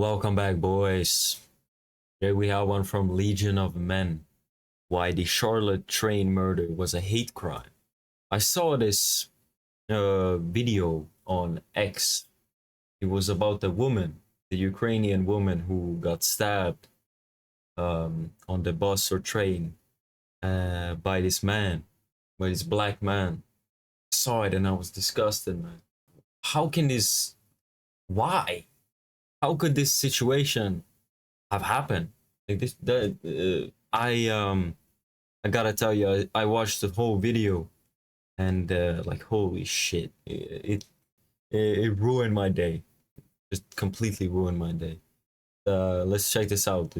Welcome back, boys. Today we have one from Legion of Men. Why the Charlotte train murder was a hate crime. I saw this video on X. It was about the woman, the Ukrainian woman who got stabbed on the bus or train by this man, by this black man. I saw it and I was disgusted, man. How can this? Why? How could this situation have happened? Like this, I gotta tell you, I watched the whole video, and like holy shit, it ruined my day, just completely ruined my day. Let's check this out.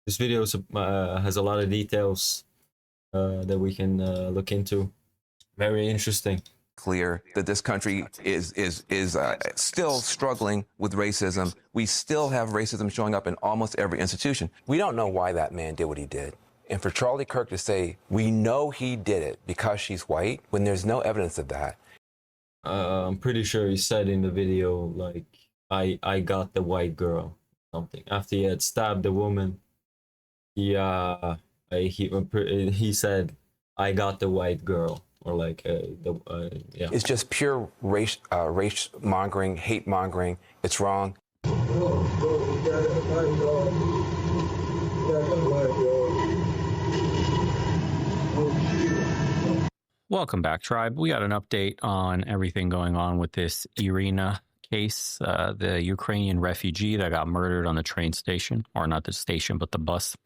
This video has a lot of details that we can look into. Very interesting. Clear that this country is still struggling with racism. We still have racism showing up in almost every institution. We don't know why that man did what he did. And for Charlie Kirk to say, we know he did it because she's white, when there's no evidence of that. I'm pretty sure he said in the video, like, I got the white girl, something. After he had stabbed the woman, he said, I got the white girl. Or like yeah. It's just pure race mongering, hate mongering. It's wrong. Welcome back, tribe. We got an update on everything going on with this Irina case, the Ukrainian refugee that got murdered on the train station, or not the station, but the bus.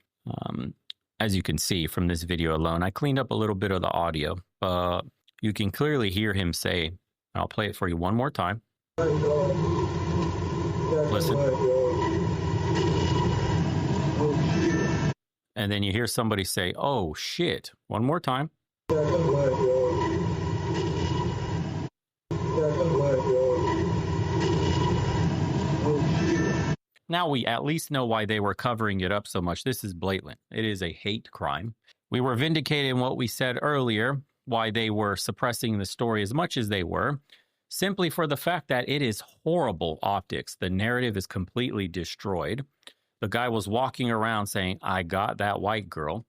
As you can see from this video alone, I cleaned up a little bit of the audio. You can clearly hear him say, I'll play it for you one more time. Listen. And then you hear somebody say, oh shit, one more time. Now we at least know why they were covering it up so much. This is blatant. It is a hate crime. We were vindicated in what we said earlier, why they were suppressing the story as much as they were, simply for the fact that it is horrible optics. The narrative is completely destroyed. The guy was walking around saying, I got that white girl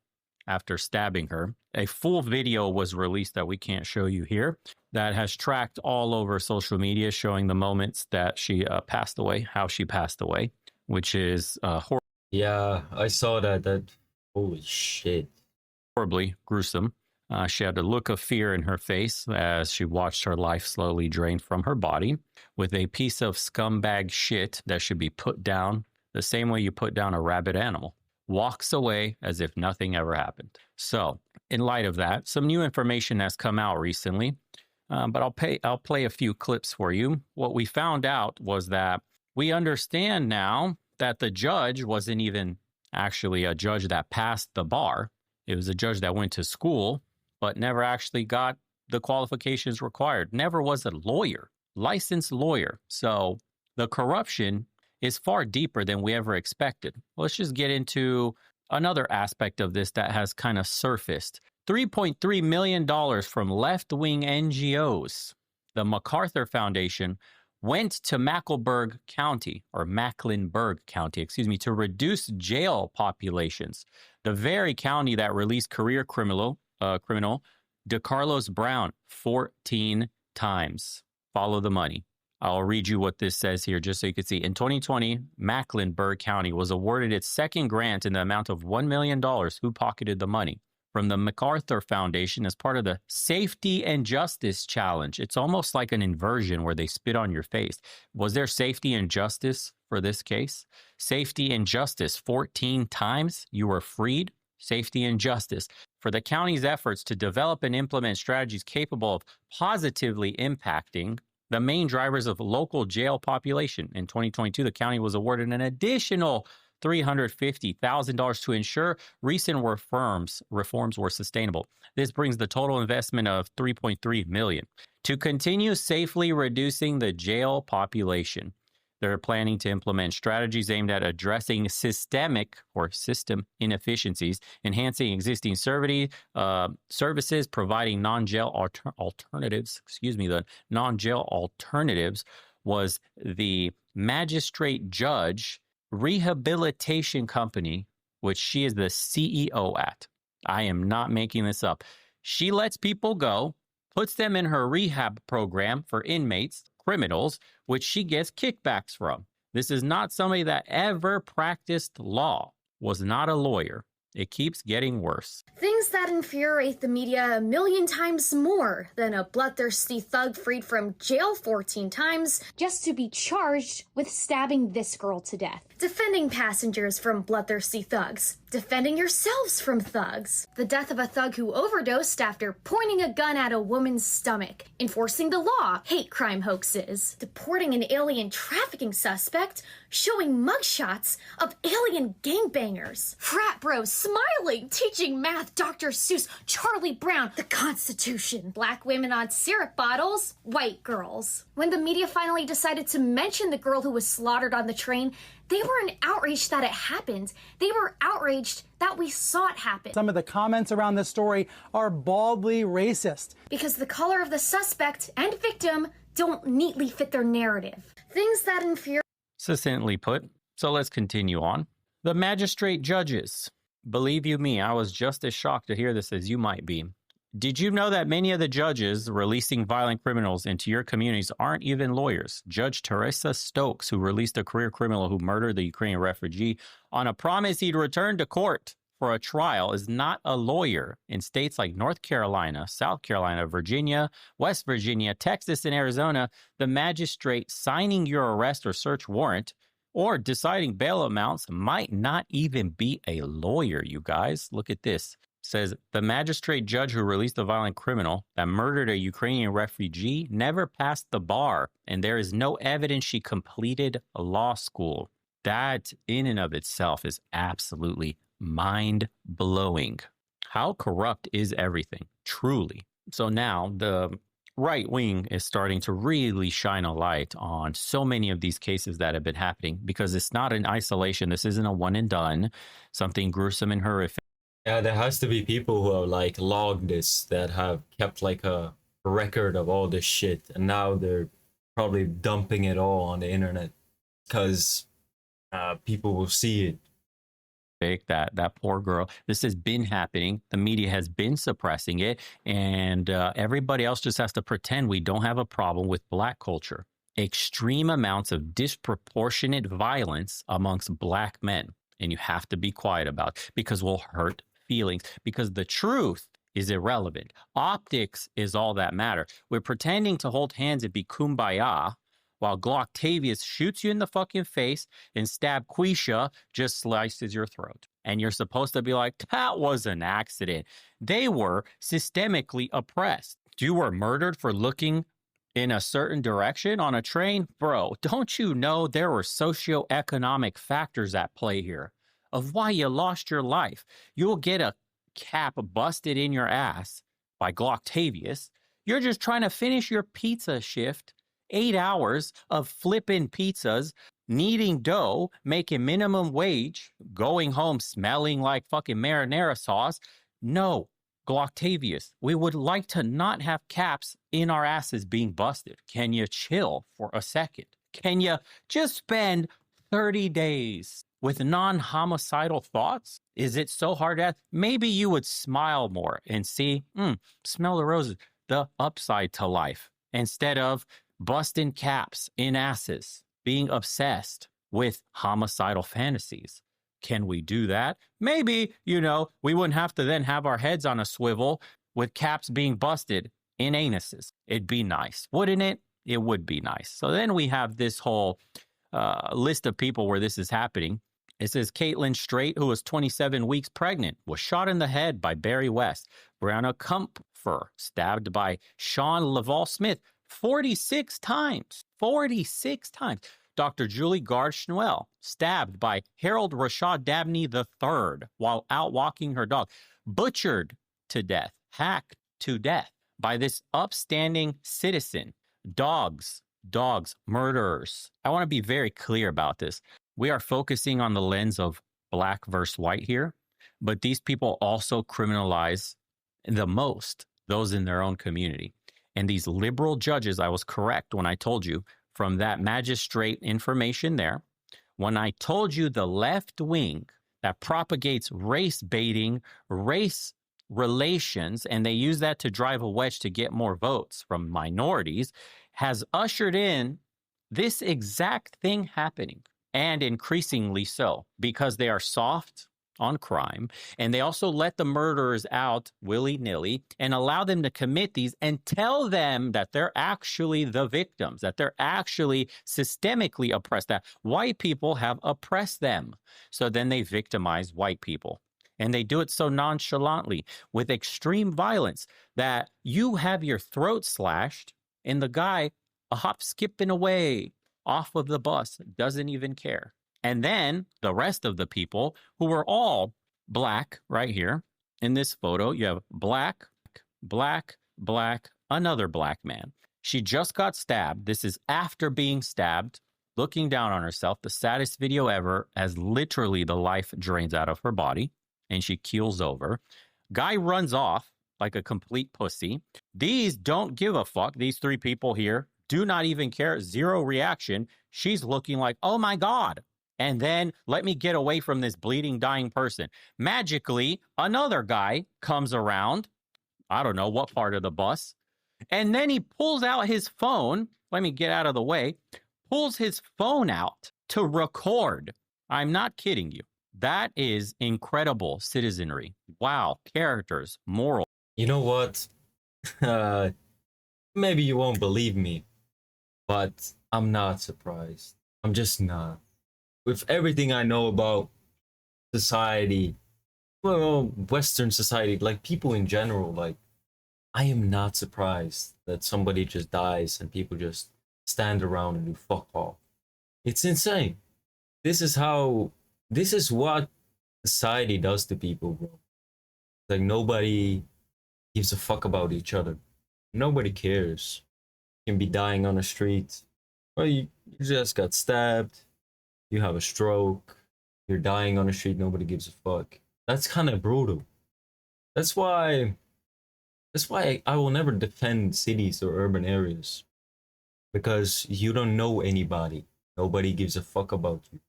after stabbing her. A full video was released that we can't show you here that has tracked all over social media, showing the moments that she passed away, how she passed away, which is horrible. Yeah, I saw that. Holy shit. Horribly gruesome. She had a look of fear in her face as she watched her life slowly drain from her body with a piece of scumbag shit that should be put down the same way you put down a rabid animal. Walks away as if nothing ever happened. So, in light of that, some new information has come out recently, but I'll play a few clips for you. What we found out was that we understand now that the judge wasn't even actually a judge that passed the bar. It was a judge that went to school, but never actually got the qualifications required. Never was a lawyer, licensed lawyer. So the corruption is far deeper than we ever expected. Let's just get into another aspect of this that has kind of surfaced. $3.3 million from left-wing NGOs. The MacArthur Foundation went to Mecklenburg County, to reduce jail populations. The very county that released career criminal DeCarlos Brown 14 times. Follow the money. I'll read you what this says here just so you can see. In 2020, Mecklenburg County was awarded its second grant in the amount of $1 million. Who pocketed the money? From the MacArthur Foundation as part of the Safety and Justice Challenge. It's almost like an inversion where they spit on your face. Was there safety and justice for this case? Safety and justice 14 times? You were freed? Safety and justice. For the county's efforts to develop and implement strategies capable of positively impacting the main drivers of local jail population. In 2022, the county was awarded an additional $350,000 to ensure recent reforms were sustainable. This brings the total investment of $3.3 million to continue safely reducing the jail population. They're planning to implement strategies aimed at addressing systemic or system inefficiencies, enhancing existing services, providing non-jail alternatives. The non-jail alternatives was the magistrate judge rehabilitation company, which she is the CEO at. I am not making this up. She lets people go, puts them in her rehab program for inmates, criminals, which she gets kickbacks from. This is not somebody that ever practiced law, was not a lawyer. It keeps getting worse. Things that infuriate the media a million times more than a bloodthirsty thug freed from jail 14 times just to be charged with stabbing this girl to death. Defending passengers from bloodthirsty thugs. Defending yourselves from thugs. The death of a thug who overdosed after pointing a gun at a woman's stomach. Enforcing the law. Hate crime hoaxes. Deporting an alien trafficking suspect. Showing mugshots of alien gangbangers. Frat bros smiling, teaching math, Dr. Seuss, Charlie Brown, the Constitution. Black women on syrup bottles. White girls. When the media finally decided to mention the girl who was slaughtered on the train, they weren't outraged that it happened. They were outraged that we saw it happen. Some of the comments around this story are baldly racist. Because the color of the suspect and victim don't neatly fit their narrative. Things that infuriate. Succinctly put. So let's continue on. The magistrate judges. Believe you me, I was just as shocked to hear this as you might be. Did you know that many of the judges releasing violent criminals into your communities aren't even lawyers? Judge Teresa Stokes, who released a career criminal who murdered the Ukrainian refugee on a promise he'd return to court for a trial, is not a lawyer. In states like North Carolina, South Carolina, Virginia, West Virginia, Texas, and Arizona, the magistrate signing your arrest or search warrant or deciding bail amounts might not even be a lawyer, you guys. Look at this. Says the magistrate judge who released the violent criminal that murdered a Ukrainian refugee never passed the bar, and there is no evidence she completed law school. That in and of itself is absolutely mind-blowing. How corrupt is everything, truly? So now the right wing is starting to really shine a light on so many of these cases that have been happening, because it's not in isolation. This isn't a one and done, something gruesome and horrific. Yeah, there has to be people who have like logged this, that have kept like a record of all this shit, and now they're probably dumping it all on the internet because people will see it. That poor girl. This has been happening. The media has been suppressing it, and everybody else just has to pretend we don't have a problem with Black culture. Extreme amounts of disproportionate violence amongst Black men, and you have to be quiet about it because we'll hurt feelings, because the truth is irrelevant. Optics is all that matter. We're pretending to hold hands and be kumbaya while Glocktavius shoots you in the fucking face and Stab Quisha just slices your throat. And you're supposed to be like, that was an accident. They were systemically oppressed. You were murdered for looking in a certain direction on a train? Bro, don't you know there were socioeconomic factors at play here of why you lost your life? You'll get a cap busted in your ass by Glocktavius. You're just trying to finish your pizza shift, 8 hours of flipping pizzas, kneading dough, making minimum wage, going home smelling like fucking marinara sauce. No, Glocktavius, we would like to not have caps in our asses being busted. Can you chill for a second? Can you just spend 30 days with non-homicidal thoughts? Is it so hard to ask? Maybe you would smile more and see, smell the roses, the upside to life, instead of busting caps in asses, being obsessed with homicidal fantasies. Can we do that? Maybe, we wouldn't have to then have our heads on a swivel with caps being busted in anuses. It'd be nice, wouldn't it? It would be nice. So then we have this whole list of people where this is happening. It says Caitlin Strait, who was 27 weeks pregnant, was shot in the head by Barry West. Brianna Kumpfer, stabbed by Sean Laval Smith 46 times. 46 times. Dr. Julie Gard-Schnuel, stabbed by Harold Rashad Dabney III while out walking her dog. Butchered to death, hacked to death by this upstanding citizen. Dogs, murderers. I want to be very clear about this. We are focusing on the lens of Black versus white here, but these people also criminalize the most those in their own community. And these liberal judges, I was correct when I told you, from that magistrate information there, When I told you the left wing that propagates race baiting, race relations, and they use that to drive a wedge to get more votes from minorities, has ushered in this exact thing happening, and increasingly so, because they are soft on crime, and they also let the murderers out willy-nilly and allow them to commit these and tell them that they're actually the victims, that they're actually systemically oppressed, that white people have oppressed them. So then they victimize white people. And they do it so nonchalantly with extreme violence that you have your throat slashed and the guy a hop skipping away off of the bus doesn't even care. And then the rest of the people who were all black right here in this photo, you have black, black, black, another black man. She just got stabbed. This is after being stabbed, looking down on herself. The saddest video ever, as literally the life drains out of her body and she keels over. Guy runs off like a complete pussy. These don't give a fuck. These three people here do not even care. Zero reaction. She's looking like, oh my God. And then let me get away from this bleeding, dying person. Magically, another guy comes around. I don't know what part of the bus. And then he pulls out his phone. Let me get out of the way. Pulls his phone out to record. I'm not kidding you. That is incredible citizenry. Wow. Characters, moral. You know what? Maybe you won't believe me, but I'm not surprised. I'm just not. With everything I know about society, well, Western society, like people in general, like, I am not surprised that somebody just dies and people just stand around and do fuck all. It's insane. This is what society does to people, bro. Like, nobody gives a fuck about each other. Nobody cares. You can be dying on the street. Well, you just got stabbed. You have a stroke. You're dying on the street. Nobody gives a fuck. That's kind of brutal. That's why I will never defend cities or urban areas. Because you don't know anybody. Nobody gives a fuck about you.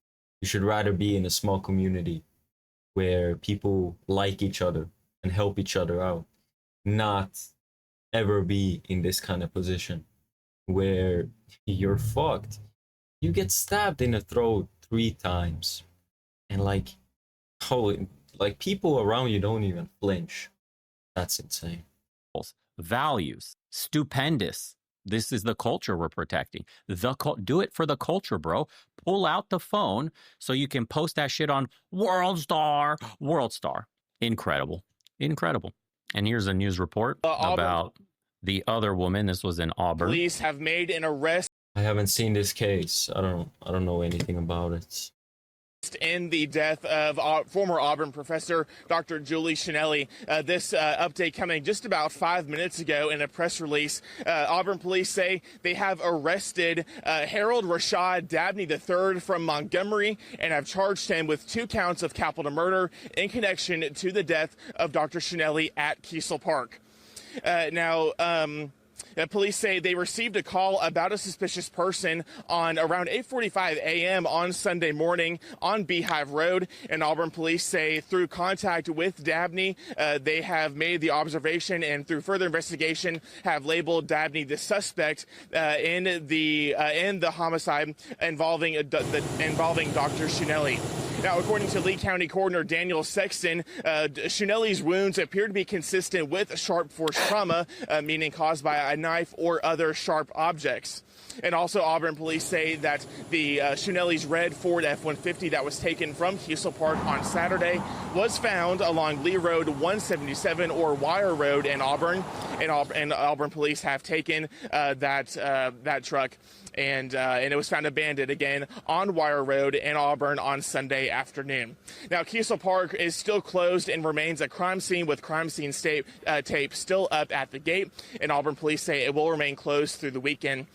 You should rather be in a small community where people like each other and help each other out. Not ever be in this kind of position where you're fucked. You get stabbed in the throat 3 times and like people around you don't even flinch. That's insane. Values, stupendous. This is the culture we're protecting. Do it for the culture, bro. Pull out the phone so you can post that shit on World Star. Incredible. And here's a news report about the other woman. This was in Auburn. Police have made an arrest I haven't seen this case. I don't know anything about it. in the death of former Auburn professor Dr. Julie Chinelli. This update coming just about 5 minutes ago in a press release. Auburn police say they have arrested Harold Rashad Dabney III from Montgomery and have charged him with 2 counts of capital murder in connection to the death of Dr. Chinelli at Kiesel Park. Police say they received a call about a suspicious person on around 8:45 a.m. on Sunday morning on Beehive Road. And Auburn police say through contact with Dabney, they have made the observation and through further investigation have labeled Dabney the suspect in the homicide involving Dr. Chinelli. Now, according to Lee County Coroner Daniel Sexton, Chinelli's wounds appear to be consistent with sharp force trauma, meaning caused by a knife or other sharp objects. And also, Auburn police say that the Chinelli's red Ford F-150 that was taken from Kiesel Park on Saturday was found along Lee Road 177 or Wire Road in Auburn. And Auburn police have taken that truck. And it was found abandoned again on Wire Road in Auburn on Sunday afternoon. Now, Kiesel Park is still closed and remains a crime scene with crime scene tape still up at the gate. And Auburn police say it will remain closed through the weekend.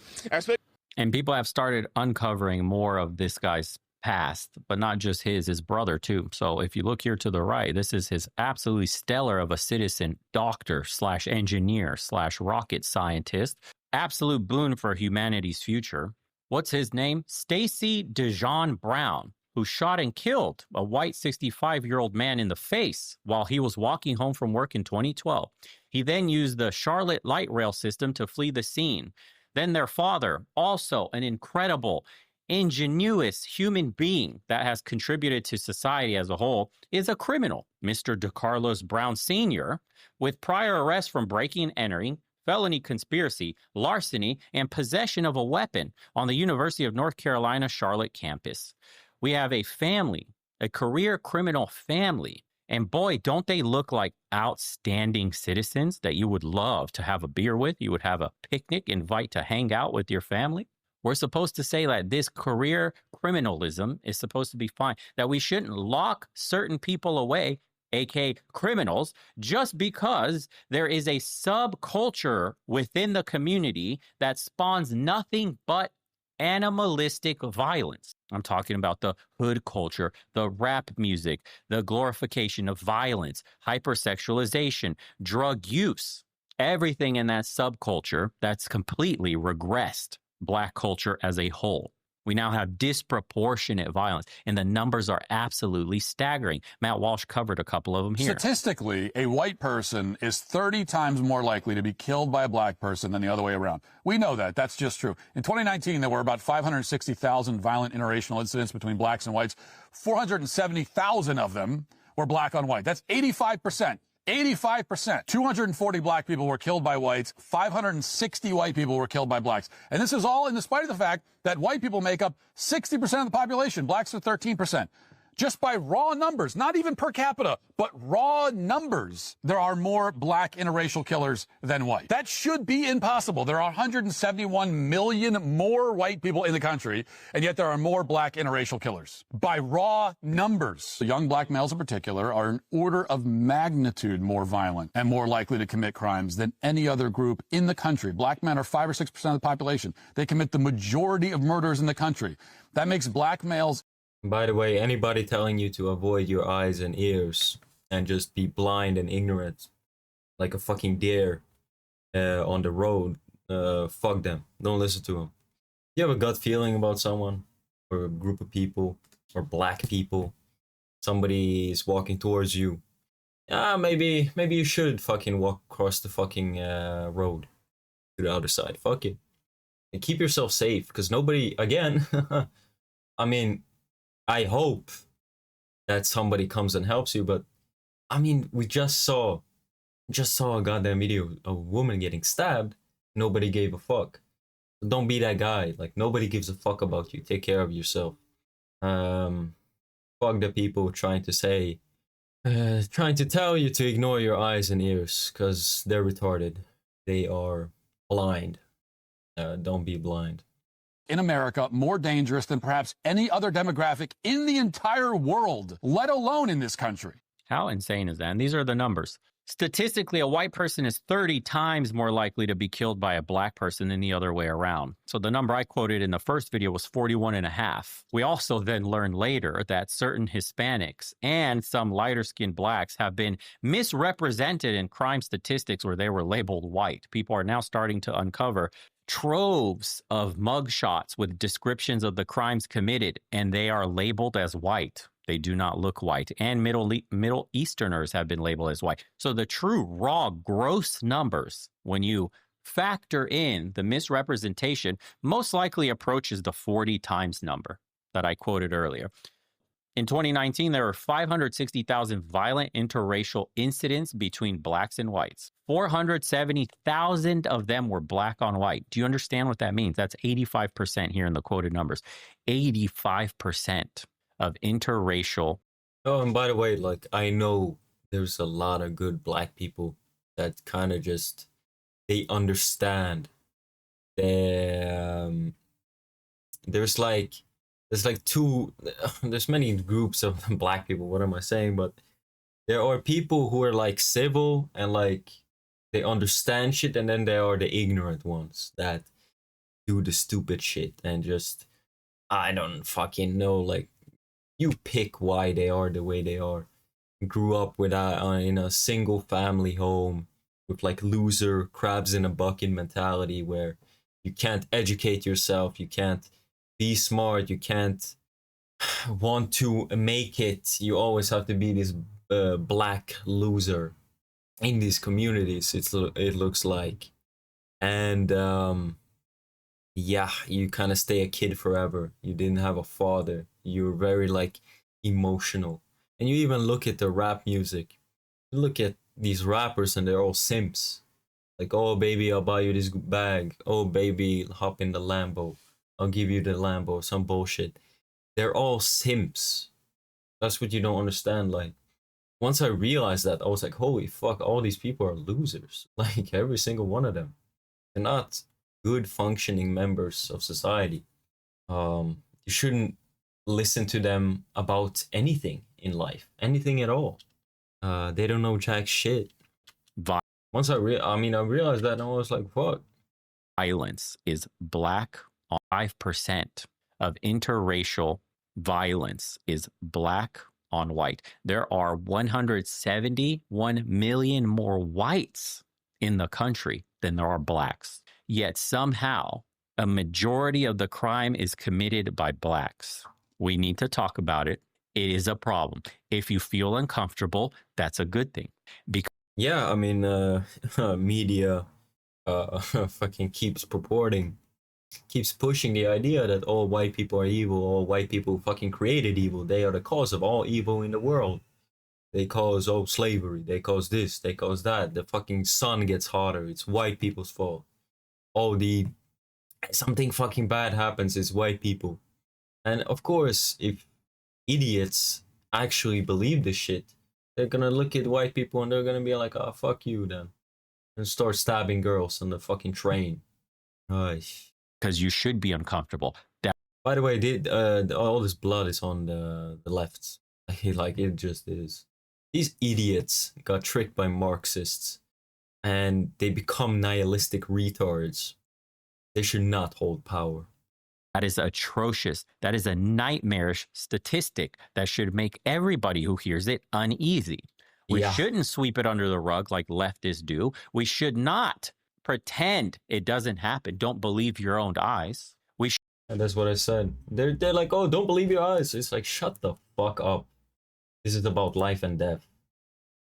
And people have started uncovering more of this guy's past, but not just his brother too. So if you look here to the right, this is his absolutely stellar of a citizen, doctor / engineer / rocket scientist. Absolute boon for humanity's future. What's his name? Stacy Dijon Brown, who shot and killed a white 65-year-old man in the face while he was walking home from work in 2012. He then used the Charlotte light rail system to flee the scene. Then their father, also an incredible, ingenuous human being that has contributed to society as a whole, is a criminal, Mr. DeCarlos Brown Sr., with prior arrests from breaking and entering, felony conspiracy, larceny, and possession of a weapon on the University of North Carolina Charlotte campus. We have a family, a career criminal family, and boy, don't they look like outstanding citizens that you would love to have a beer with, you would have a picnic, invite to hang out with your family. We're supposed to say that this career criminalism is supposed to be fine, that we shouldn't lock certain people away, aka criminals, just because there is a subculture within the community that spawns nothing but animalistic violence. I'm talking about the hood culture, the rap music, the glorification of violence, hypersexualization, drug use, everything in that subculture that's completely regressed Black culture as a whole. We now have disproportionate violence, and the numbers are absolutely staggering. Matt Walsh covered a couple of them here. Statistically, a white person is 30 times more likely to be killed by a black person than the other way around. We know that. That's just true. In 2019, there were about 560,000 violent interracial incidents between blacks and whites. 470,000 of them were black on white. That's 85%. 85%. 240 black people were killed by whites. 560 white people were killed by blacks. And this is all in spite of the fact that white people make up 60% of the population. Blacks are 13%. Just by raw numbers, not even per capita, but raw numbers, there are more black interracial killers than white. That should be impossible. There are 171 million more white people in the country, and yet there are more black interracial killers. By raw numbers, the young black males in particular are an order of magnitude more violent and more likely to commit crimes than any other group in the country. Black men are 5 or 6% of the population. They commit the majority of murders in the country. That makes black males. By the way, anybody telling you to avoid your eyes and ears and just be blind and ignorant like a fucking deer on the road, fuck them. Don't listen to them. You have a gut feeling about someone or a group of people or black people, somebody is walking towards you. Maybe you should fucking walk across the fucking road to the other side. Fuck it. And keep yourself safe, because nobody, again, I mean, I hope that somebody comes and helps you, but I mean, we just saw a goddamn video of a woman getting stabbed. Nobody gave a fuck. So don't be that guy. Like, nobody gives a fuck about you. Take care of yourself. Fuck the people trying to tell you to ignore your eyes and ears, because they're retarded. They are blind. Don't be blind. In America, more dangerous than perhaps any other demographic in the entire world, let alone in this country. How insane is that? And these are the numbers. Statistically, a white person is 30 times more likely to be killed by a black person than the other way around. So the number I quoted in the first video was 41.5. We also then learned later that certain Hispanics and some lighter-skinned blacks have been misrepresented in crime statistics where they were labeled white. People are now starting to uncover troves of mugshots with descriptions of the crimes committed, and they are labeled as white. They do not look white. And Middle Easterners have been labeled as white. So the true, raw, gross numbers, when you factor in the misrepresentation, most likely approaches the 40 times number that I quoted earlier. In 2019, there were 560,000 violent interracial incidents between blacks and whites. 470,000 of them were black on white. Do you understand what that means? That's 85% here in the quoted numbers. 85% of interracial. Oh, and by the way, like, I know there's a lot of good black people that kind of just, they understand. There's many groups of black people, what am I saying? But there are people who are like civil and like they understand shit, and then there are the ignorant ones that do the stupid shit and just, I don't fucking know, like, you pick why they are the way they are. Grew up with in a single family home with like loser crabs in a bucket mentality where you can't educate yourself, you can't be smart. You can't want to make it. You always have to be this black loser in these communities. It looks like, and yeah, you kind of stay a kid forever. You didn't have a father. You're very like emotional, and you even look at the rap music. You look at these rappers, and they're all simps. Like, oh baby, I'll buy you this bag. Oh baby, hop in the Lambo. I'll give you the Lambo. Some bullshit. They're all simps. That's what you don't understand. Like, once I realized that, I was like, holy fuck, all these people are losers. Like, every single one of them. They're not good functioning members of society. You shouldn't listen to them about anything in life, anything at all. They don't know jack shit. Once I realized that, and I was like, fuck. Violence is black on 5% of interracial violence is black on white. There are 171 million more whites in the country than there are blacks. Yet somehow a majority of the crime is committed by blacks. We need to talk about it. It is a problem. If you feel uncomfortable, that's a good thing. Because yeah, I mean, media fucking keeps pushing the idea that all white people are evil, all white people fucking created evil. They are the cause of all evil in the world. They cause slavery, they cause this, they cause that. The fucking sun gets hotter, it's white people's fault. Something fucking bad happens, it's white people. And of course, if idiots actually believe this shit, they're gonna look at white people and they're gonna be like, oh, fuck you then. And start stabbing girls on the fucking train. Because you should be uncomfortable. By the way, all this blood is on the left. Like, it just is. These idiots got tricked by Marxists and they become nihilistic retards. They should not hold power. That is atrocious. That is a nightmarish statistic that should make everybody who hears it uneasy. We shouldn't sweep it under the rug like leftists do. We should not pretend it doesn't happen. Don't believe your own eyes. And that's what I said. They're like, oh, don't believe your eyes. It's like, shut the fuck up. This is about life and death.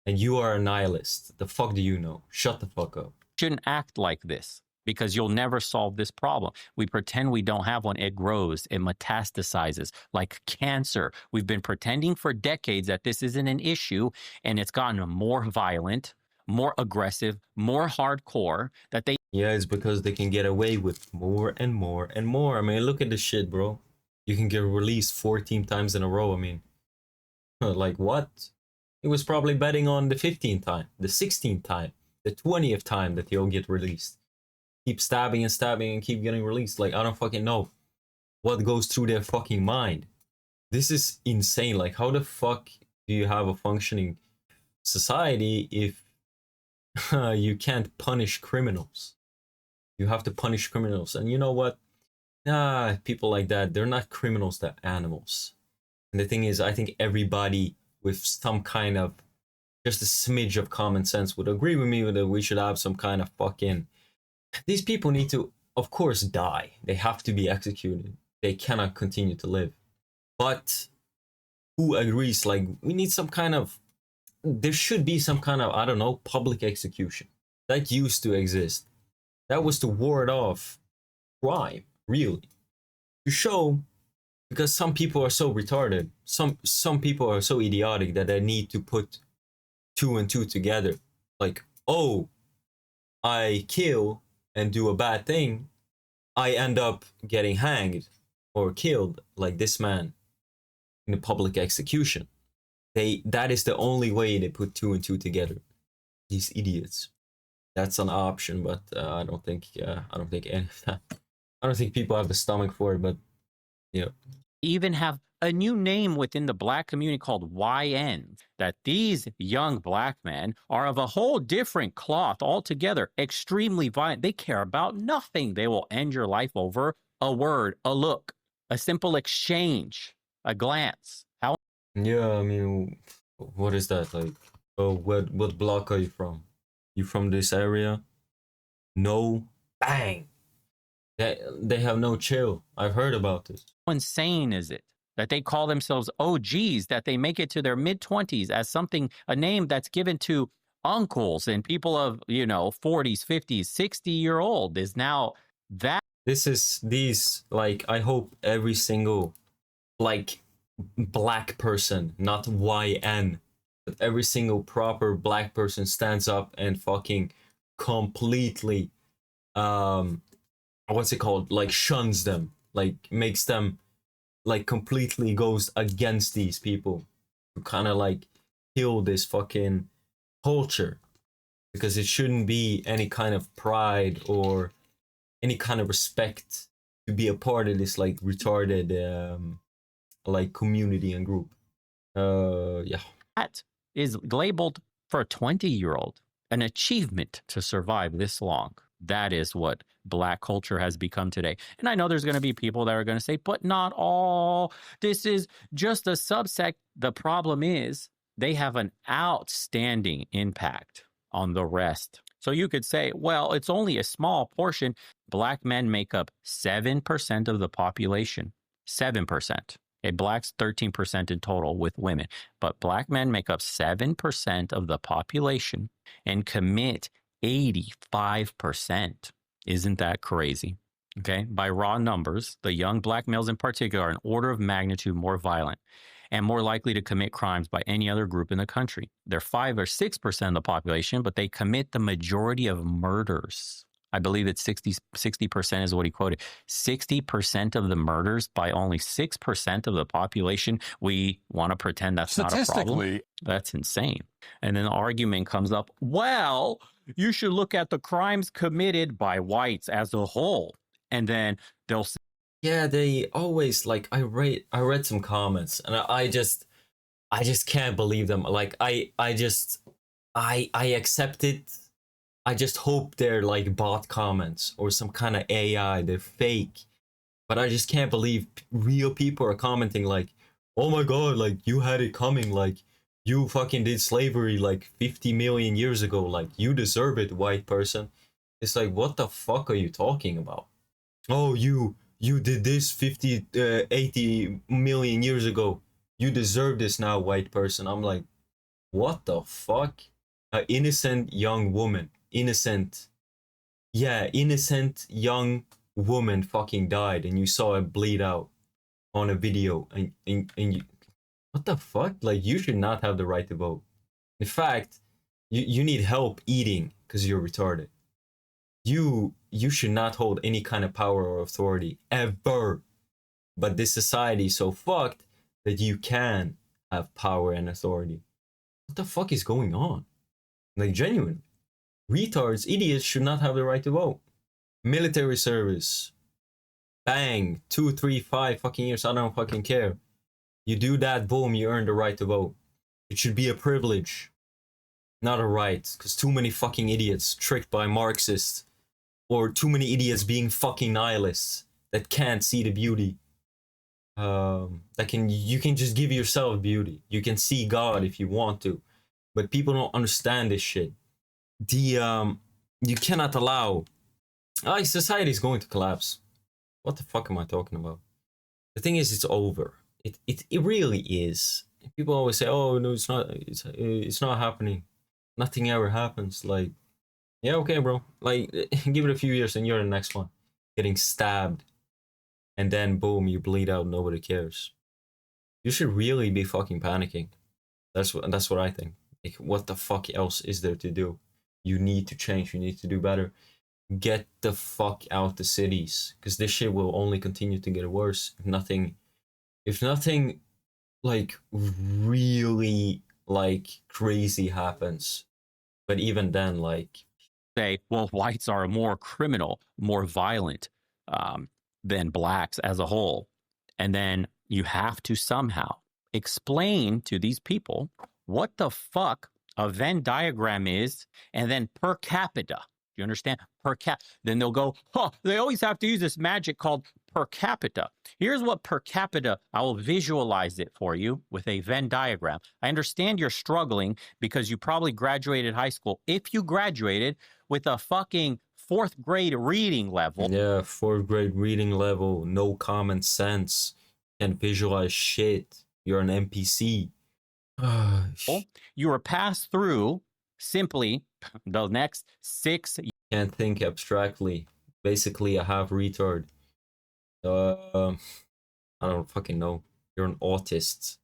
And you are a nihilist. The fuck do you know? Shut the fuck up. Shouldn't act like this because you'll never solve this problem. We pretend we don't have one. It grows. It metastasizes like cancer. We've been pretending for decades that this isn't an issue, and it's gotten more violent, more aggressive, more hardcore. Yeah, it's because they can get away with more and more and more. I mean, look at this shit, bro. You can get released 14 times in a row. I mean, like what? He was probably betting on the 15th time, the 16th time, the 20th time that he'll get released. Keep stabbing and stabbing and keep getting released. Like, I don't fucking know what goes through their fucking mind. This is insane. Like, how the fuck do you have a functioning society if you can't punish criminals? You have to punish criminals. And you know what? People like that, they're not criminals, they're animals. And the thing is, I think everybody with some kind of, just a smidge of common sense would agree with me that we should have some kind of fucking, these people need to, of course, die. They have to be executed. They cannot continue to live. But who agrees? Like, we need some kind of, there should be some kind of, I don't know, public execution. That used to exist. That was to ward off crime, really. To show, because some people are so retarded, some people are so idiotic that they need to put 2 and 2 together. Like, oh, I kill and do a bad thing, I end up getting hanged or killed like this man in a public execution. That is the only way they put 2 and 2 together. These idiots. That's an option, but I don't think any of that. I don't think people have the stomach for it, but yeah. Even have a new name within the black community called YN, that these young black men are of a whole different cloth altogether, extremely violent. They care about nothing. They will end your life over a word, a look, a simple exchange, a glance. Yeah, I mean, what is that like? Oh, what block are you from? You from this area? No, bang. They have no chill. I've heard about this. How insane is it that they call themselves OGs, that they make it to their mid-20s as something, a name that's given to uncles and people of, 40s, 50s, 60-year-old is now that. These, like, I hope every single, like, black person, not YN, but every single proper black person stands up and fucking completely, what's it called? Like, shuns them, like, makes them, like, completely goes against these people to kind of, like, kill this fucking culture, because it shouldn't be any kind of pride or any kind of respect to be a part of this, like, retarded, like, community and group. Yeah. That is labeled for a 20-year-old an achievement to survive this long. That is what black culture has become today. And I know there's going to be people that are going to say, but not all. This is just a subsect. The problem is they have an outstanding impact on the rest. So you could say, well, it's only a small portion. Black men make up 7% of the population. 7%. Okay, blacks 13% in total with women. But black men make up 7% of the population and commit 85%. Isn't that crazy? Okay, by raw numbers, the young black males in particular are an order of magnitude more violent and more likely to commit crimes by any other group in the country. They're 5 or 6% of the population, but they commit the majority of murders. I believe it's 60% is what he quoted. 60% of the murders by only 6% of the population. We want to pretend that's not a problem. That's insane. And then the argument comes up, well, you should look at the crimes committed by whites as a whole. And then they'll say, yeah, they always, like, I read some comments and I just can't believe them. Like, I accept it. I just hope they're like bot comments or some kind of AI. They're fake. But I just can't believe real people are commenting like, oh my god, like, you had it coming. Like, you fucking did slavery like 50 million years ago. Like, you deserve it, white person. It's like, what the fuck are you talking about? Oh, you did this 50, 80 million years ago. You deserve this now, white person. I'm like, what the fuck? An innocent young woman. Innocent young woman fucking died and you saw it bleed out on a video and you, what the fuck? Like, you should not have the right to vote. In fact, you need help eating because you're retarded. You should not hold any kind of power or authority ever. But this society is so fucked that you can have power and authority. What the fuck is going on? Like, genuine. Retards, idiots should not have the right to vote. Military service. Bang. 2, 3, 5 fucking years. I don't fucking care. You do that, boom, you earn the right to vote. It should be a privilege, not a right. Because too many fucking idiots tricked by Marxists, or too many idiots being fucking nihilists that can't see the beauty. You can just give yourself beauty. You can see God if you want to. But people don't understand this shit. You cannot allow, like, society is going to collapse. What the fuck am I talking about? The thing is, it's over. It really is. People always say, oh no, it's not happening, nothing ever happens. Like, yeah, okay, bro, like, give it a few years and you're the next one getting stabbed, and then boom, you bleed out, nobody cares. You should really be fucking panicking. That's what I think. Like, what the fuck else is there to do? You need to change. You need to do better. Get the fuck out the cities, because this shit will only continue to get worse if nothing like really like crazy happens. But even then, like, say, well, whites are more criminal, more violent than blacks as a whole. And then you have to somehow explain to these people what the fuck a Venn diagram is, and then per capita. You understand? Per cap. Then they'll go, they always have to use this magic called per capita. Here's what per capita, I will visualize it for you with a Venn diagram. I understand you're struggling because you probably graduated high school. If you graduated with a fucking fourth grade reading level. Yeah, fourth grade reading level, no common sense, can't visualize shit. You're an NPC. You were passed through simply the next 6 Can't think abstractly. Basically, a half retard. I don't fucking know. You're an autist.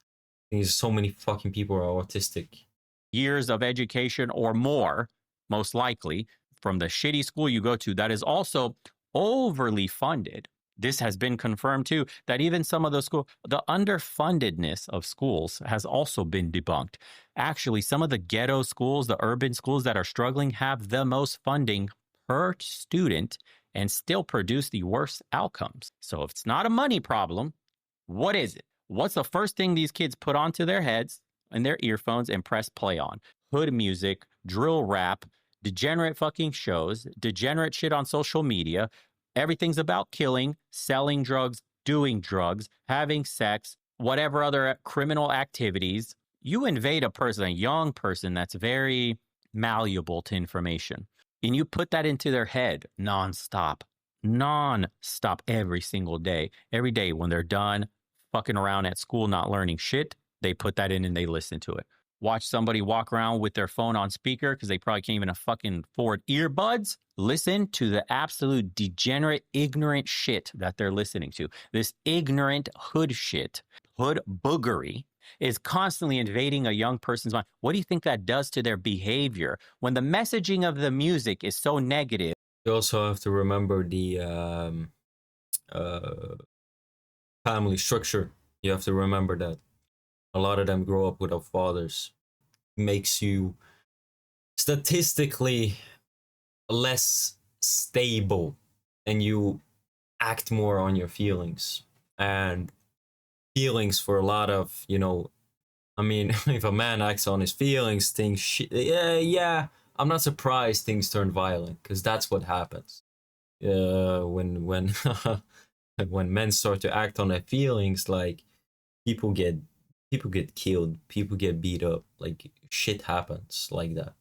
There's so many fucking people are autistic. years of education or more, most likely, from the shitty school you go to that is also overly funded. This has been confirmed too, that even some of those schools, the underfundedness of schools has also been debunked. Actually, some of the ghetto schools, the urban schools that are struggling, have the most funding per student and still produce the worst outcomes. So if it's not a money problem, what is it? What's the first thing these kids put onto their heads and their earphones and press play on? Hood music, drill rap, degenerate fucking shows, degenerate shit on social media. Everything's about killing, selling drugs, doing drugs, having sex, whatever other criminal activities. You invade a person, a young person that's very malleable to information, and you put that into their head nonstop every single day. Every day when they're done fucking around at school, not learning shit, they put that in and they listen to it. Watch somebody walk around with their phone on speaker because they probably can't even fucking afford earbuds. Listen to the absolute degenerate, ignorant shit that they're listening to. This ignorant hood shit, hood boogery, is constantly invading a young person's mind. What do you think that does to their behavior when the messaging of the music is so negative? You also have to remember the family structure. You have to remember that a lot of them grow up without fathers. Makes you statistically less stable, and you act more on your feelings. And feelings for a lot of, I mean, if a man acts on his feelings, yeah, I'm not surprised things turn violent, because that's what happens. When when men start to act on their feelings, like people get killed, people get beat up, like shit happens like that.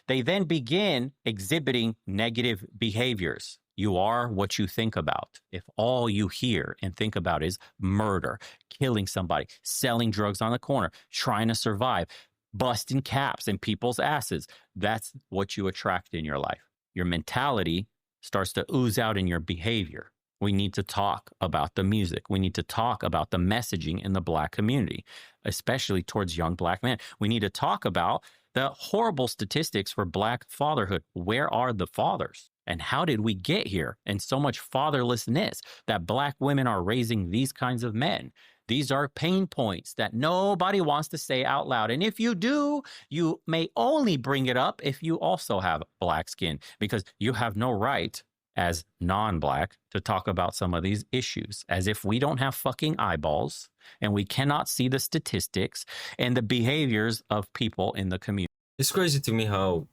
They then begin exhibiting negative behaviors. You are what you think about. If all you hear and think about is murder, killing somebody, selling drugs on the corner, trying to survive, busting caps in people's asses, that's what you attract in your life. Your mentality starts to ooze out in your behavior. We need to talk about the music. We need to talk about the messaging in the Black community, especially towards young Black men. We need to talk about the horrible statistics for Black fatherhood. Where are the fathers? And how did we get here? And so much fatherlessness that Black women are raising these kinds of men. These are pain points that nobody wants to say out loud. And if you do, you may only bring it up if you also have Black skin, because you have no right as non-Black to talk about some of these issues, as if we don't have fucking eyeballs and we cannot see the statistics and the behaviors of people in the community. It's crazy to me how,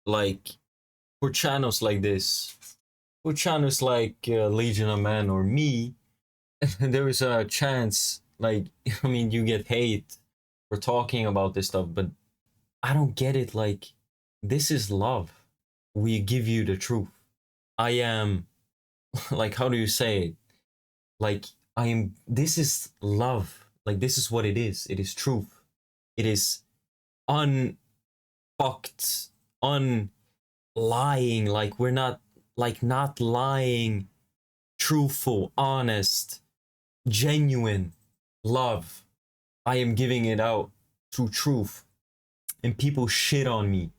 like, for channels like this, for channels like Legion of Men or me, there is a chance, like, I mean, you get hate for talking about this stuff, but I don't get it. Like, this is love. We give you the truth. I am, like, how do you say it? Like, this is love. Like, this is what it is. It is truth. It is unfucked, unlying. Like, we're not lying, truthful, honest, genuine love. I am giving it out through truth. And people shit on me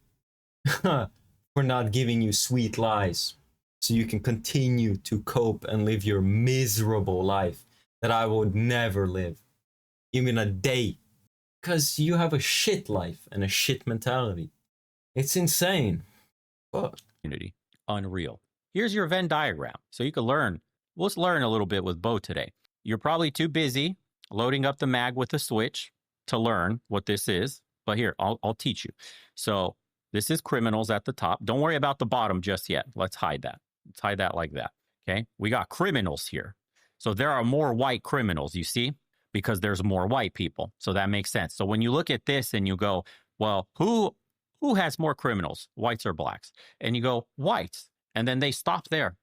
for not giving you sweet lies, so you can continue to cope and live your miserable life that I would never live, even a day, because you have a shit life and a shit mentality. It's insane. Fuck. Community. Unreal. Here's your Venn diagram. So you can learn. Let's learn a little bit with Bo today. You're probably too busy loading up the mag with the switch to learn what this is. But here, I'll teach you. So this is criminals at the top. Don't worry about the bottom just yet. Let's hide that. Let's hide that like that. Okay. We got criminals here. So there are more white criminals, you see, because there's more white people. So that makes sense. So when you look at this and you go, well, who who has more criminals, whites or blacks? And you go, whites. And then they stop there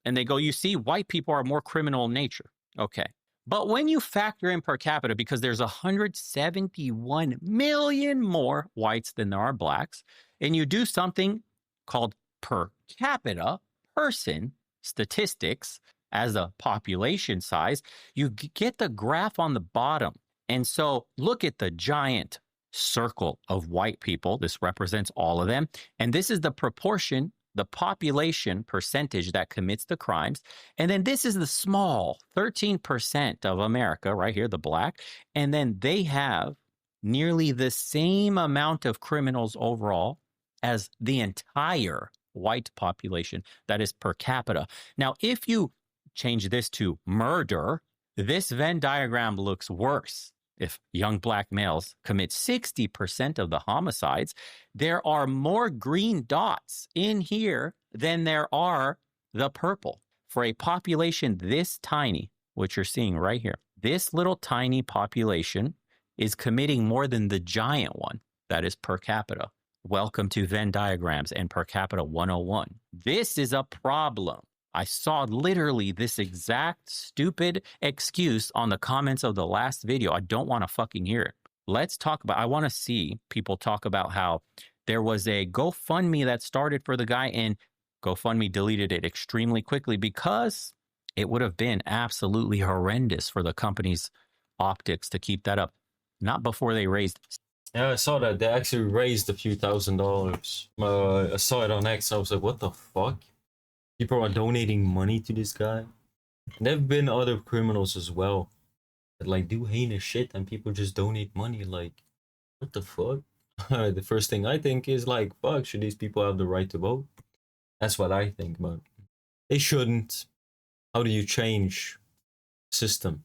and they go, you see, white people are more criminal in nature. Okay. But when you factor in per capita, because there's 171 million more whites than there are blacks, and you do something called per capita person statistics as a population size, you get the graph on the bottom. And so look at the giant circle of white people. This represents all of them. And this is the proportion, the population percentage that commits the crimes. And then this is the small 13% of America right here, the black. And then they have nearly the same amount of criminals overall as the entire white population, that is per capita. Now, if you change this to murder, this Venn diagram looks worse. If young black males commit 60% of the homicides, there are more green dots in here than there are the purple. For a population this tiny, which you're seeing right here, this little tiny population is committing more than the giant one, that is per capita. Welcome to Venn diagrams and per capita 101. This is a problem. I saw literally this exact stupid excuse on the comments of the last video. I don't want to fucking hear it. Let's talk about, I want to see people talk about how there was a GoFundMe that started for the guy and GoFundMe deleted it extremely quickly because it would have been absolutely horrendous for the company's optics to keep that up. Not before they raised. Yeah, I saw that. They actually raised a few $1,000s. I saw it on X. I was like, what the fuck? People are donating money to this guy. There have been other criminals as well that like do heinous shit and people just donate money. Like, what the fuck? The first thing I think is like, fuck, should these people have the right to vote? That's what I think, but they shouldn't. How do you change system?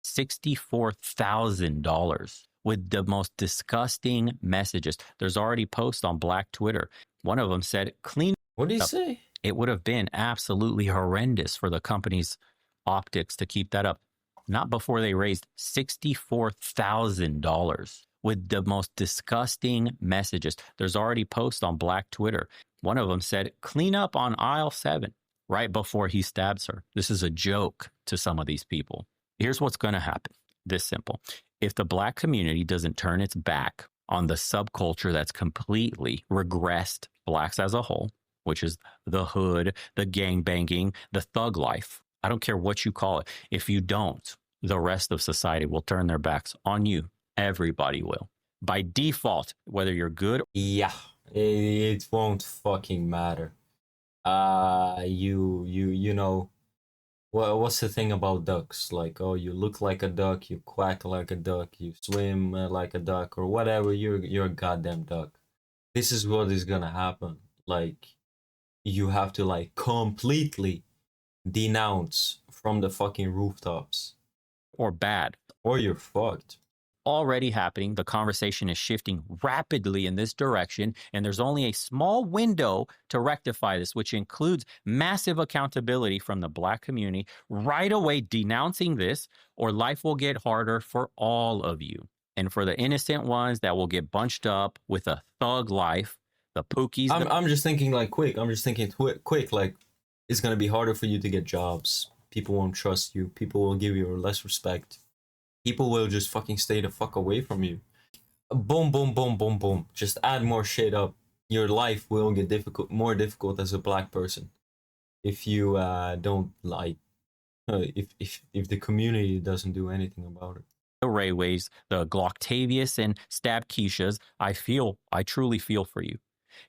$64,000 with the most disgusting messages. There's already posts on Black Twitter. One of them said, clean. What do you say? It would have been absolutely horrendous for the company's optics to keep that up. Not before they raised $64,000 with the most disgusting messages. There's already posts on Black Twitter. One of them said, clean up on aisle 7 right before he stabs her. This is a joke to some of these people. Here's what's going to happen. This simple. If the black community doesn't turn its back on the subculture that's completely regressed blacks as a whole, which is the hood, the gangbanging, the thug life. I don't care what you call it. If you don't, the rest of society will turn their backs on you. Everybody will. By default, whether you're good. Yeah, it won't fucking matter. You know, what's the thing about ducks? Like, oh, you look like a duck, you quack like a duck, you swim like a duck, or whatever. You're a goddamn duck. This is what is gonna happen. Like, you have to like completely denounce from the fucking rooftops, Or bad. or you're fucked. Already happening. The conversation is shifting rapidly in this direction, and there's only a small window to rectify this, which includes massive accountability from the black community right away denouncing this, or life will get harder for all of you. And for the innocent ones that will get bunched up with a thug life, the pookies. I'm just thinking like quick. I'm just thinking quick. Like, it's gonna be harder for you to get jobs. People won't trust you. People will give you less respect. People will just fucking stay the fuck away from you. Boom, boom, boom, boom, boom. Just add more shit up. Your life will get more difficult as a black person if you don't like. If the community doesn't do anything about it. The Rayways, the Glocktavius and Stab Keishas, I truly feel for you.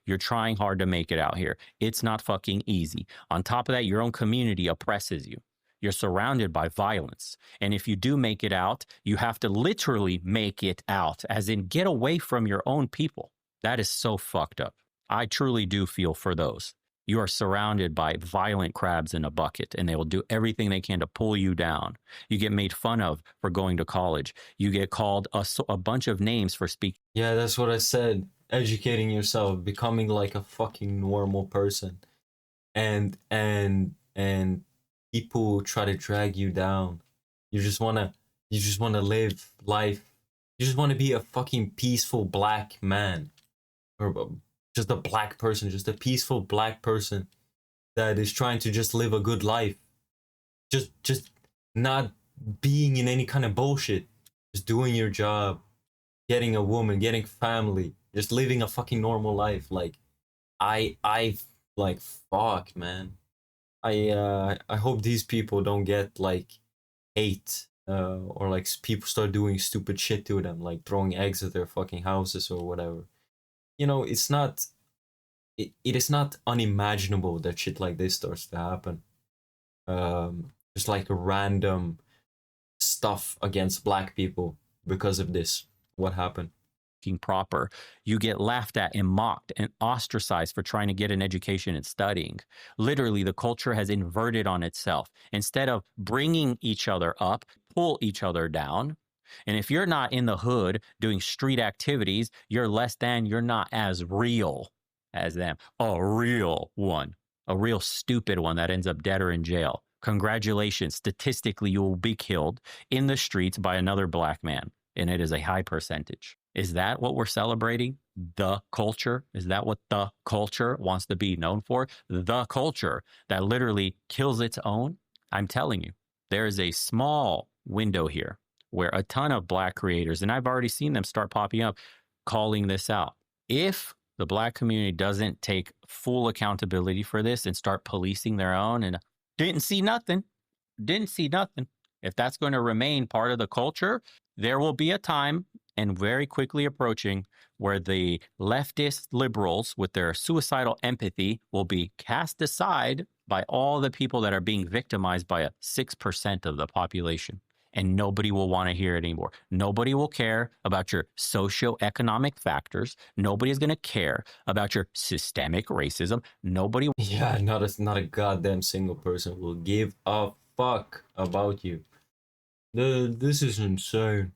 You're trying hard to make it out here. It's not fucking easy. On top of that, your own community oppresses you. You're surrounded by violence. And if you do make it out, you have to literally make it out, as in get away from your own people. That is so fucked up. I truly do feel for those. You are surrounded by violent crabs in a bucket, and they will do everything they can to pull you down. You get made fun of for going to college. You get called a bunch of names for speaking. Yeah, that's what I said. Educating yourself, becoming like a fucking normal person. And people try to drag you down. You just wanna live life. You just wanna be a fucking peaceful black man. or just a black person, just a peaceful black person that is trying to just live a good life, just not being in any kind of bullshit, just doing your job, getting a woman, getting family, just living a fucking normal life. Like I like fuck, man. I hope these people don't get like hate or like people start doing stupid shit to them, like throwing eggs at their fucking houses or whatever. You know, it's not it is not unimaginable that shit like this starts to happen. Just like random stuff against black people because of this. What happened? Proper, you get laughed at and mocked and ostracized for trying to get an education and studying. Literally, the culture has inverted on itself. Instead of bringing each other up, pull each other down. And if you're not in the hood doing street activities, you're less than, you're not as real as them. A real one, a real stupid one that ends up dead or in jail. Congratulations. Statistically, you will be killed in the streets by another black man. And it is a high percentage. Is that what we're celebrating? The culture? Is that what the culture wants to be known for? The culture that literally kills its own? I'm telling you, there is a small window here where a ton of black creators, and I've already seen them start popping up, calling this out. If the black community doesn't take full accountability for this and start policing their own and didn't see nothing, if that's going to remain part of the culture, there will be a time, and very quickly approaching, where the leftist liberals with their suicidal empathy will be cast aside by all the people that are being victimized by a 6% of the population. And nobody will want to hear it anymore. Nobody will care about your socioeconomic factors. Nobody is going to care about your systemic racism. Nobody. Yeah, not a goddamn single person will give a fuck about you. This is insane.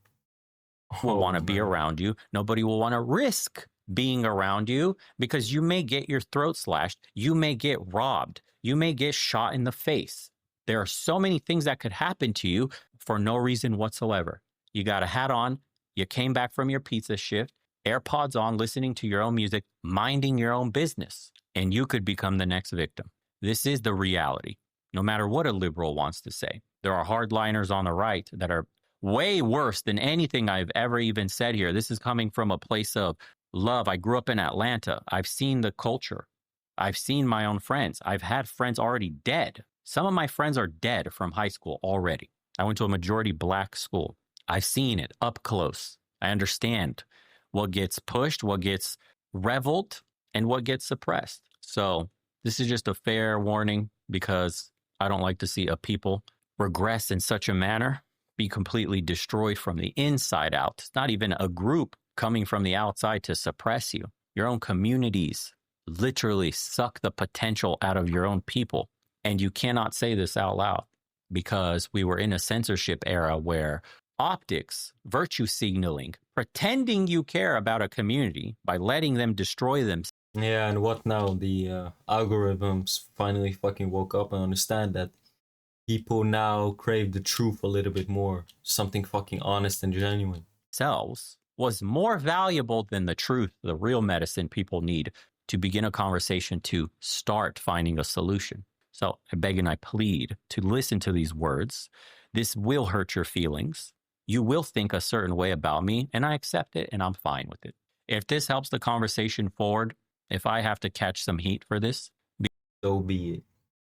Will want to be around you. Nobody will want to risk being around you because you may get your throat slashed. You may get robbed. You may get shot in the face. There are so many things that could happen to you for no reason whatsoever. You got a hat on. You came back from your pizza shift, AirPods on, listening to your own music, minding your own business, and you could become the next victim. This is the reality. No matter what a liberal wants to say, there are hardliners on the right that are way worse than anything I've ever even said here. This is coming from a place of love. I grew up in Atlanta. I've seen the culture. I've seen my own friends. I've had friends already dead. Some of my friends are dead from high school already. I went to a majority black school. I've seen it up close. I understand what gets pushed, what gets reveled, and what gets suppressed. So this is just a fair warning because I don't like to see a people regress in such a manner, be completely destroyed from the inside out. It's not even a group coming from the outside to suppress you. Your own communities literally suck the potential out of your own people. And you cannot say this out loud because we were in a censorship era where optics, virtue signaling, pretending you care about a community by letting them destroy them. Yeah, and what now? The algorithms finally fucking woke up and understand that people now crave the truth a little bit more. Something fucking honest and genuine. Selves was more valuable than the truth, the real medicine people need to begin a conversation to start finding a solution. So I beg and I plead to listen to these words. This will hurt your feelings. You will think a certain way about me, and I accept it, and I'm fine with it. If this helps the conversation forward, if I have to catch some heat for this, so be it.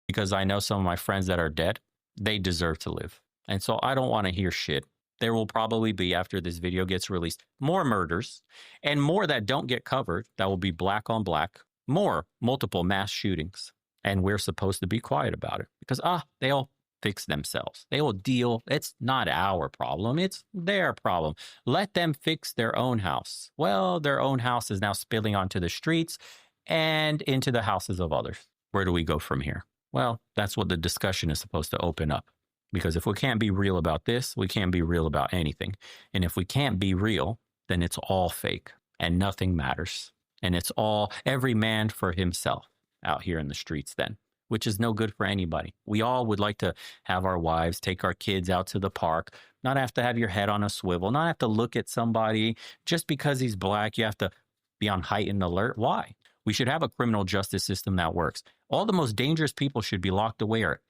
Because I know some of my friends that are dead, they deserve to live. And so I don't want to hear shit. There will probably be, after this video gets released, more murders and more that don't get covered that will be black on black, more multiple mass shootings. And we're supposed to be quiet about it because, they'll fix themselves. They will deal. It's not our problem. It's their problem. Let them fix their own house. Well, their own house is now spilling onto the streets and into the houses of others. Where do we go from here? Well, that's what the discussion is supposed to open up. Because if we can't be real about this, we can't be real about anything. And if we can't be real, then it's all fake and nothing matters. And it's all every man for himself out here in the streets then, which is no good for anybody. We all would like to have our wives take our kids out to the park, not have to have your head on a swivel, not have to look at somebody just because he's black. You have to be on heightened alert. Why? We should have a criminal justice system that works. All the most dangerous people should be locked away or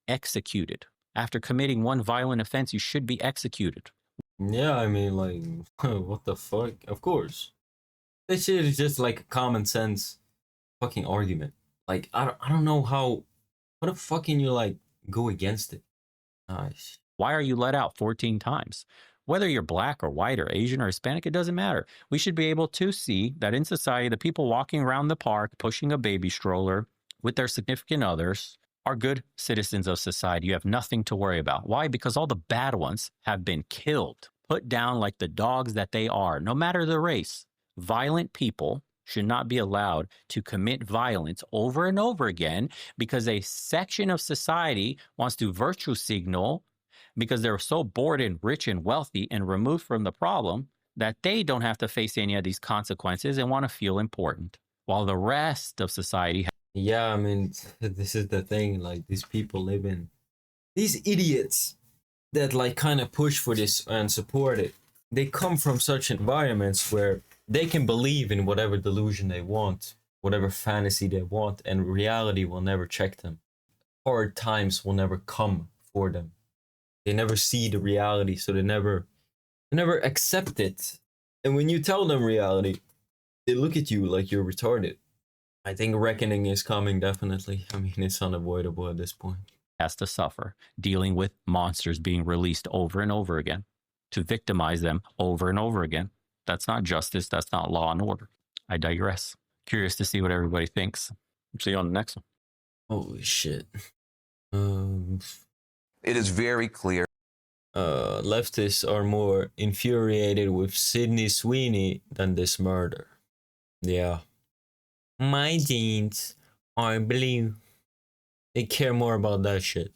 executed. After committing one violent offense, you should be executed. Yeah, I mean, like, what the fuck? Of course. This shit is just like a common sense fucking argument. Like, I don't know how. What the fuck can you, like, go against it? Nice. Why are you let out 14 times? Whether you're black or white or Asian or Hispanic, it doesn't matter. We should be able to see that in society, the people walking around the park, pushing a baby stroller with their significant others, are good citizens of society. You have nothing to worry about. Why? Because all the bad ones have been killed, put down like the dogs that they are, no matter the race. Violent people should not be allowed to commit violence over and over again because a section of society wants to virtue signal because they're so bored and rich and wealthy and removed from the problem that they don't have to face any of these consequences and want to feel important, while the rest of society. Yeah, I mean, this is the thing. Like, these people live in. These idiots that, like, kind of push for this and support it, they come from such environments where they can believe in whatever delusion they want, whatever fantasy they want, and reality will never check them. Hard times will never come for them. They never see the reality, so they never accept it. And when you tell them reality, they look at you like you're retarded. I think reckoning is coming, definitely. I mean, it's unavoidable at this point. Has to suffer dealing with monsters being released over and over again to victimize them over and over again. That's not justice. That's not law and order. I digress. Curious to see what everybody thinks. See you on the next one. Holy shit. It is very clear. Leftists are more infuriated with Sydney Sweeney than this murder. Yeah. My jeans are blue. They care more about that shit.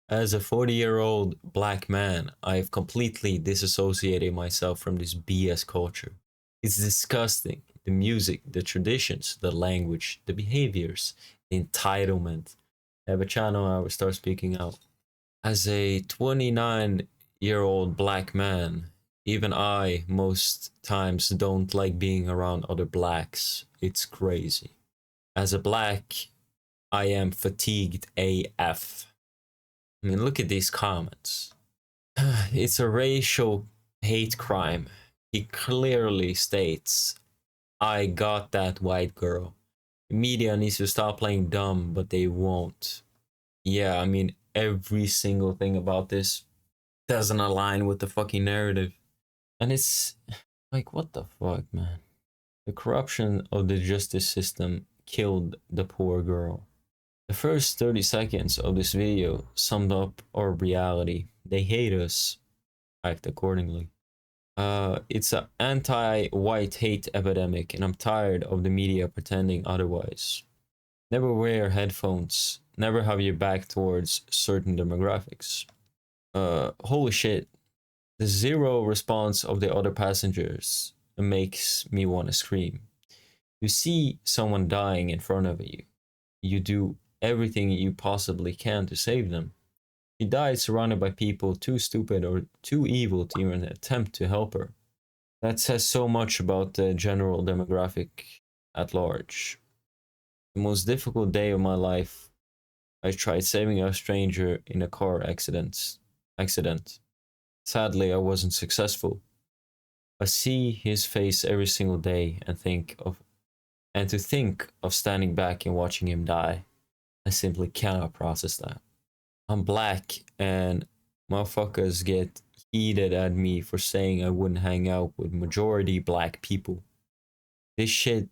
As a 40-year-old black man, I've completely disassociated myself from this BS culture. It's disgusting. The music, the traditions, the language, the behaviors, the entitlement. I have a channel, I will start speaking out. As a 29-year-old black man, even I most times don't like being around other blacks. It's crazy. As a black, I am fatigued AF. I mean, look at these comments. It's a racial hate crime. He clearly states, I got that white girl. The media needs to stop playing dumb, but they won't. Yeah, I mean, every single thing about this doesn't align with the fucking narrative. And it's like, what the fuck, man? The corruption of the justice system killed the poor girl. The first 30 seconds of this video summed up our reality. They hate us. Act accordingly. It's an anti-white hate epidemic, and I'm tired of the media pretending otherwise. Never wear headphones. Never have your back towards certain demographics. Holy shit. The zero response of the other passengers makes me want to scream. You see someone dying in front of you. You do everything you possibly can to save them. She died surrounded by people too stupid or too evil to even attempt to help her. That says so much about the general demographic at large. The most difficult day of my life, I tried saving a stranger in a car accident. Sadly, I wasn't successful. I see his face every single day and to think of standing back and watching him die, I simply cannot process that. I'm black and motherfuckers get heated at me for saying I wouldn't hang out with majority black people. This shit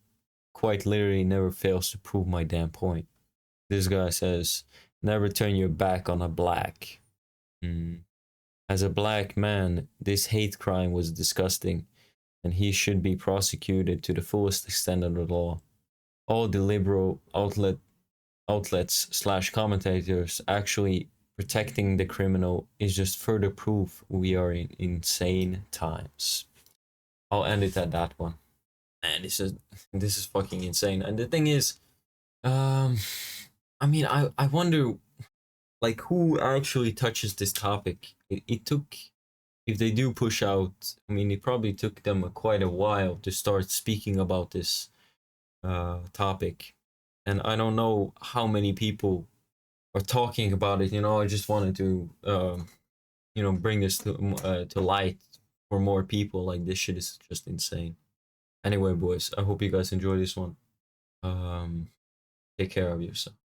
quite literally never fails to prove my damn point. This guy says, never turn your back on a black. As a black man, this hate crime was disgusting, and he should be prosecuted to the fullest extent of the law. All the liberal outlets/commentators actually protecting the criminal is just further proof we are in insane times. I'll end it at that one. Man, this is fucking insane. And the thing is, I mean, I wonder, like, who actually touches this topic. It took if they do push out, I mean, it probably took them quite a while to start speaking about this topic, and I don't know how many people are talking about it. I just wanted to bring this to light for more people. Like, this shit is just insane. Anyway, boys, I hope you guys enjoy this one. Take care of yourself.